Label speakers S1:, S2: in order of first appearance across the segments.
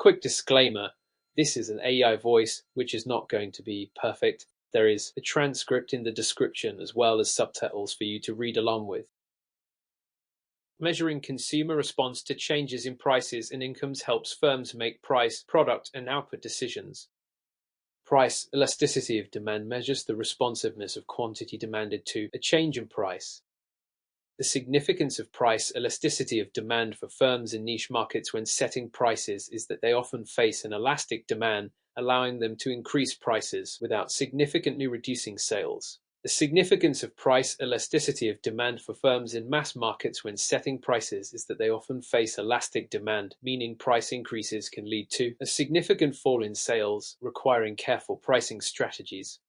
S1: Quick disclaimer, this is an AI voice, which is not going to be perfect. There is a transcript in the description as well as subtitles for you to read along with. Measuring consumer response to changes in prices and incomes helps firms make price, product, and output decisions. Price elasticity of demand measures the responsiveness of quantity demanded to a change in price. The significance of price elasticity of demand for firms in niche markets when setting prices is that they often face an elastic demand, allowing them to increase prices without significantly reducing sales. The significance of price elasticity of demand for firms in mass markets when setting prices is that they often face elastic demand, meaning price increases can lead to a significant fall in sales, requiring careful pricing strategies.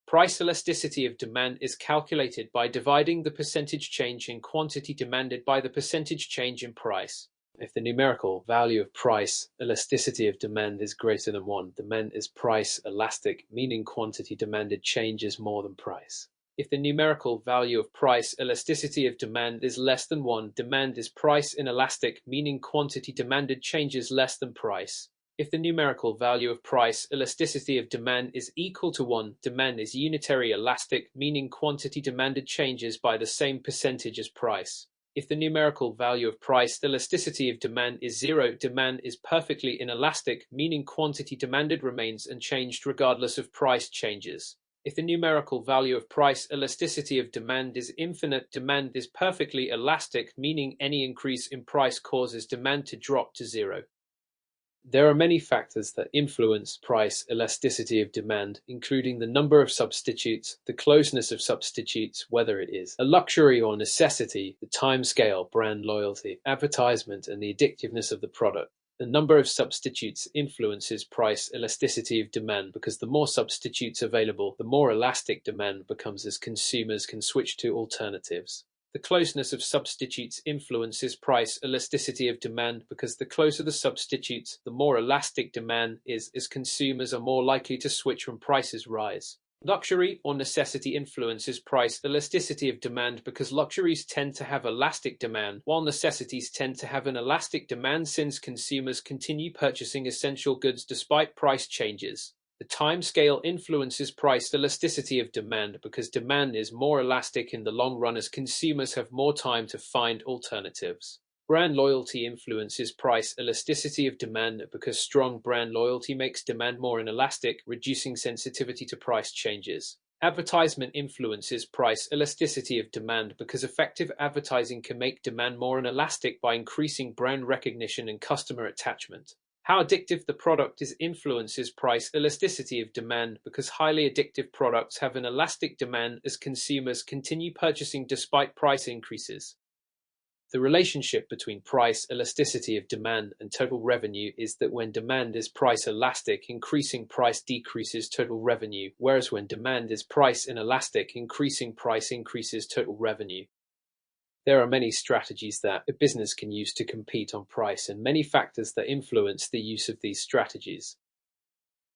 S1: Price elasticity of demand is calculated by dividing the percentage change in quantity demanded by the percentage change in price. If the numerical value of price elasticity of demand is greater than 1, demand is price elastic, meaning quantity demanded changes more than price. If the numerical value of price elasticity of demand is less than 1, demand is price inelastic, meaning quantity demanded changes less than price. If the numerical value of price elasticity of demand is equal to 1, demand is unitary elastic, meaning quantity demanded changes by the same percentage as price. If the numerical value of price elasticity of demand is 0, demand is perfectly inelastic, meaning quantity demanded remains unchanged regardless of price changes. If the numerical value of price elasticity of demand is infinite, demand is perfectly elastic, meaning any increase in price causes demand to drop to 0. There are many factors that influence price elasticity of demand, including the number of substitutes, the closeness of substitutes, whether it is a luxury or necessity, the time scale, brand loyalty, advertisement, and the addictiveness of the product. The number of substitutes influences price elasticity of demand because the more substitutes available, the more elastic demand becomes as consumers can switch to alternatives. The closeness of substitutes influences price elasticity of demand because the closer the substitutes, the more elastic demand is as consumers are more likely to switch when prices rise. Luxury or necessity influences price elasticity of demand because luxuries tend to have elastic demand, while necessities tend to have an elastic demand since consumers continue purchasing essential goods despite price changes. The time scale influences price elasticity of demand because demand is more elastic in the long run as consumers have more time to find alternatives. Brand loyalty influences price elasticity of demand because strong brand loyalty makes demand more inelastic, reducing sensitivity to price changes. Advertisement influences price elasticity of demand because effective advertising can make demand more inelastic by increasing brand recognition and customer attachment. How addictive the product is influences price elasticity of demand because highly addictive products have an elastic demand as consumers continue purchasing despite price increases. The relationship between price elasticity of demand and total revenue is that when demand is price elastic, increasing price decreases total revenue, whereas when demand is price inelastic, increasing price increases total revenue. There are many strategies that a business can use to compete on price and many factors that influence the use of these strategies.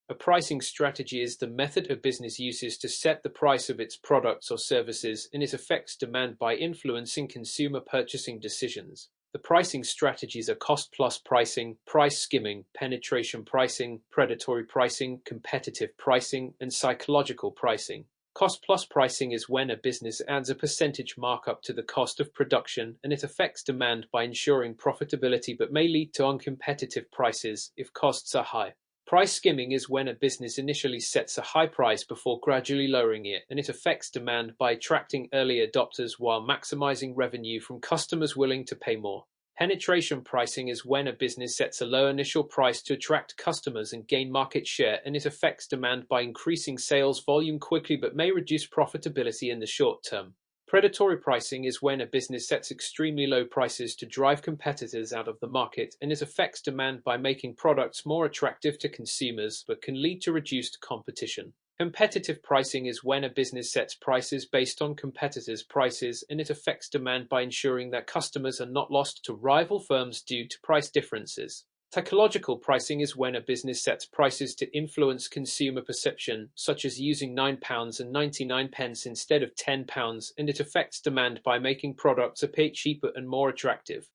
S1: A pricing strategy is the method a business uses to set the price of its products or services, and it affects demand by influencing consumer purchasing decisions. The pricing strategies are cost-plus pricing, price skimming, penetration pricing, predatory pricing, competitive pricing, and psychological pricing. Cost-plus pricing is when a business adds a percentage markup to the cost of production, and it affects demand by ensuring profitability but may lead to uncompetitive prices if costs are high. Price skimming is when a business initially sets a high price before gradually lowering it, and it affects demand by attracting early adopters while maximizing revenue from customers willing to pay more. Penetration pricing is when a business sets a low initial price to attract customers and gain market share, and it affects demand by increasing sales volume quickly but may reduce profitability in the short term. Predatory pricing is when a business sets extremely low prices to drive competitors out of the market, and it affects demand by making products more attractive to consumers but can lead to reduced competition. Competitive pricing is when a business sets prices based on competitors' prices, and it affects demand by ensuring that customers are not lost to rival firms due to price differences. Psychological pricing is when a business sets prices to influence consumer perception, such as using £9.99 instead of £10, and it affects demand by making products appear cheaper and more attractive.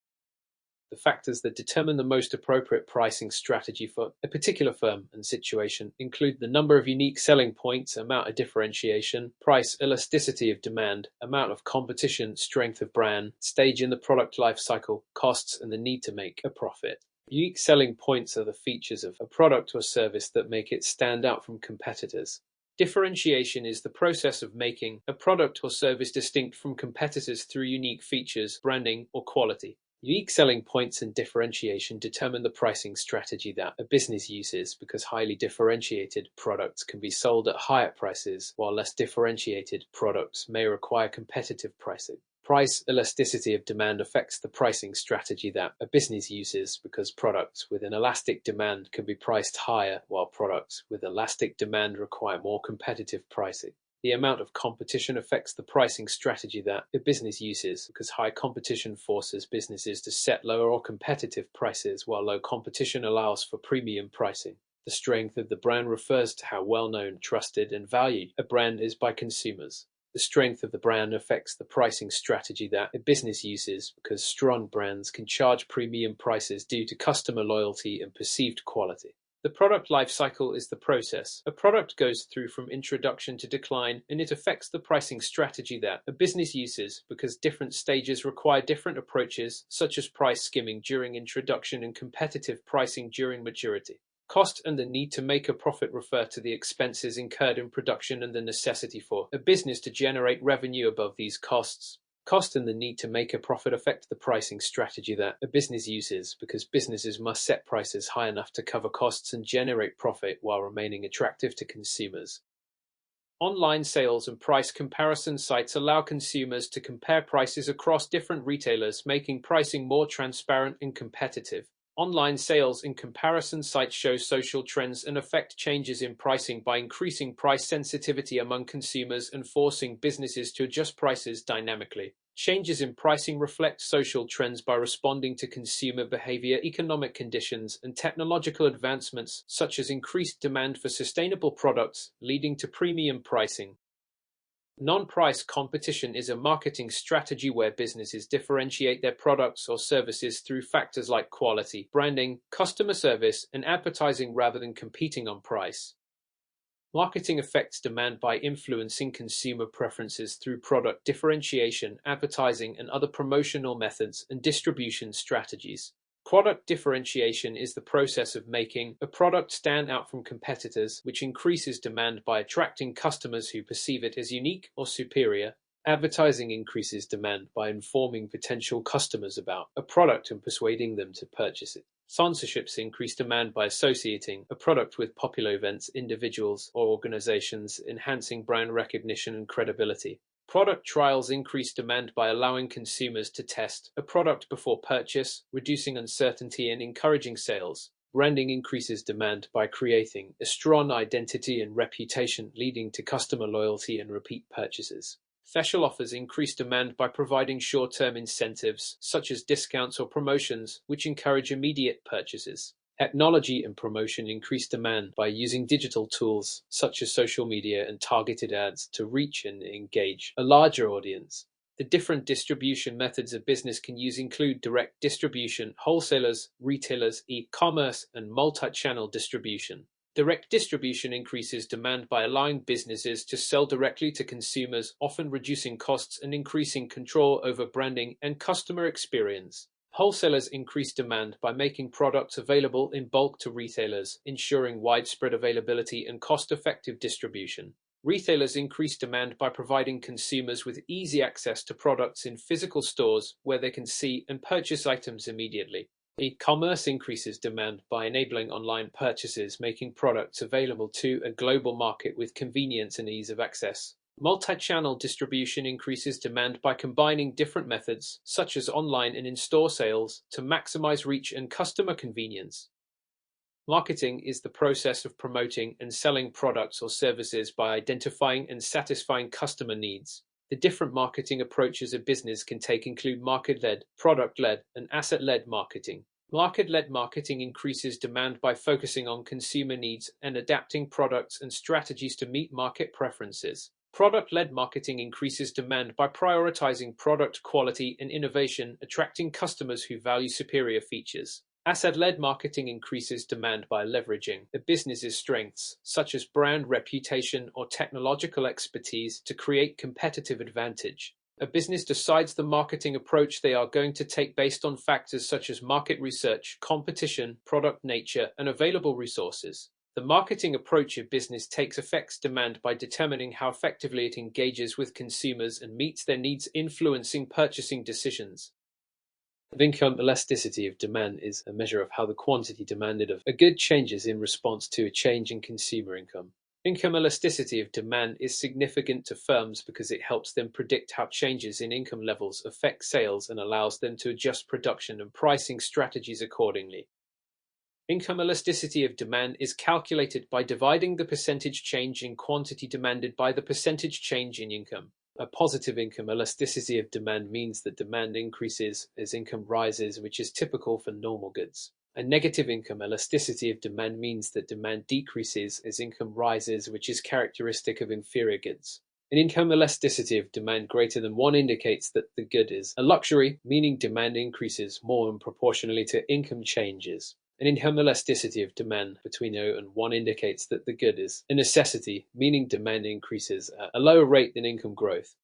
S1: The factors that determine the most appropriate pricing strategy for a particular firm and situation include the number of unique selling points, amount of differentiation, price elasticity of demand, amount of competition, strength of brand, stage in the product life cycle, costs, and the need to make a profit. Unique selling points are the features of a product or service that make it stand out from competitors. Differentiation is the process of making a product or service distinct from competitors through unique features, branding, or quality. Unique selling points and differentiation determine the pricing strategy that a business uses because highly differentiated products can be sold at higher prices, while less differentiated products may require competitive pricing. Price elasticity of demand affects the pricing strategy that a business uses because products with an elastic demand can be priced higher, while products with elastic demand require more competitive pricing. The amount of competition affects the pricing strategy that a business uses because high competition forces businesses to set lower or competitive prices, while low competition allows for premium pricing. The strength of the brand refers to how well-known, trusted, and valued a brand is by consumers. The strength of the brand affects the pricing strategy that a business uses because strong brands can charge premium prices due to customer loyalty and perceived quality. The product life cycle is the process a product goes through from introduction to decline, and it affects the pricing strategy that a business uses because different stages require different approaches, such as price skimming during introduction and competitive pricing during maturity. Cost and the need to make a profit refer to the expenses incurred in production and the necessity for a business to generate revenue above these costs. Cost and the need to make a profit affect the pricing strategy that a business uses because businesses must set prices high enough to cover costs and generate profit while remaining attractive to consumers. Online sales and price comparison sites allow consumers to compare prices across different retailers, making pricing more transparent and competitive. Online sales and comparison sites show social trends and affect changes in pricing by increasing price sensitivity among consumers and forcing businesses to adjust prices dynamically. Changes in pricing reflect social trends by responding to consumer behavior, economic conditions, and technological advancements, such as increased demand for sustainable products, leading to premium pricing. Non-price competition is a marketing strategy where businesses differentiate their products or services through factors like quality, branding, customer service, and advertising rather than competing on price. Marketing affects demand by influencing consumer preferences through product differentiation, advertising, and other promotional methods and distribution strategies. Product differentiation is the process of making a product stand out from competitors, which increases demand by attracting customers who perceive it as unique or superior. Advertising increases demand by informing potential customers about a product and persuading them to purchase it. Sponsorships increase demand by associating a product with popular events, individuals, or organizations, enhancing brand recognition and credibility. Product trials increase demand by allowing consumers to test a product before purchase, reducing uncertainty and encouraging sales. Branding increases demand by creating a strong identity and reputation, leading to customer loyalty and repeat purchases. Special offers increase demand by providing short-term incentives, such as discounts or promotions, which encourage immediate purchases. Technology and promotion increase demand by using digital tools, such as social media and targeted ads, to reach and engage a larger audience. The different distribution methods a business can use include direct distribution, wholesalers, retailers, e-commerce, and multi-channel distribution. Direct distribution increases demand by allowing businesses to sell directly to consumers, often reducing costs and increasing control over branding and customer experience. Wholesalers increase demand by making products available in bulk to retailers, ensuring widespread availability and cost-effective distribution. Retailers increase demand by providing consumers with easy access to products in physical stores where they can see and purchase items immediately. E-commerce increases demand by enabling online purchases, making products available to a global market with convenience and ease of access. Multi-channel distribution increases demand by combining different methods, such as online and in-store sales, to maximize reach and customer convenience. Marketing is the process of promoting and selling products or services by identifying and satisfying customer needs. The different marketing approaches a business can take include market-led, product-led, and asset-led marketing. Market-led marketing increases demand by focusing on consumer needs and adapting products and strategies to meet market preferences. Product-led marketing increases demand by prioritizing product quality and innovation, attracting customers who value superior features. Asset-led marketing increases demand by leveraging a business's strengths, such as brand reputation or technological expertise, to create competitive advantage. A business decides the marketing approach they are going to take based on factors such as market research, competition, product nature, and available resources. The marketing approach a business takes affects demand by determining how effectively it engages with consumers and meets their needs, influencing purchasing decisions. Income elasticity of demand is a measure of how the quantity demanded of a good changes in response to a change in consumer income. Income elasticity of demand is significant to firms because it helps them predict how changes in income levels affect sales and allows them to adjust production and pricing strategies accordingly. Income elasticity of demand is calculated by dividing the percentage change in quantity demanded by the percentage change in income. A positive income elasticity of demand means that demand increases as income rises, which is typical for normal goods. A negative income elasticity of demand means that demand decreases as income rises, which is characteristic of inferior goods. An income elasticity of demand greater than 1 indicates that the good is a luxury, meaning demand increases more than proportionally to income changes. An income elasticity of demand between 0 and 1 indicates that the good is a necessity, meaning demand increases at a lower rate than income growth.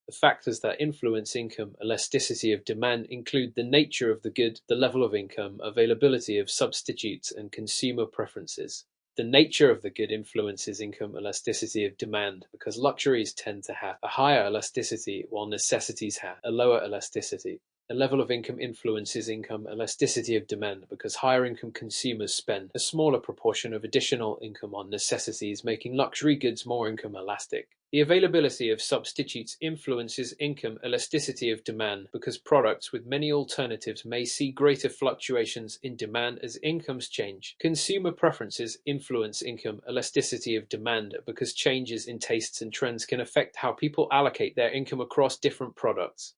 S1: The factors that influence income elasticity of demand include the nature of the good, the level of income, availability of substitutes, and consumer preferences. The nature of the good influences income elasticity of demand because luxuries tend to have a higher elasticity while necessities have a lower elasticity. The level of income influences income elasticity of demand because higher income consumers spend a smaller proportion of additional income on necessities, making luxury goods more income elastic. The availability of substitutes influences income elasticity of demand because products with many alternatives may see greater fluctuations in demand as incomes change. Consumer preferences influence income elasticity of demand because changes in tastes and trends can affect how people allocate their income across different products.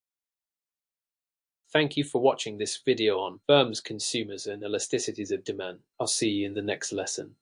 S1: Thank you for watching this video on firms, consumers, and elasticities of demand. I'll see you in the next lesson.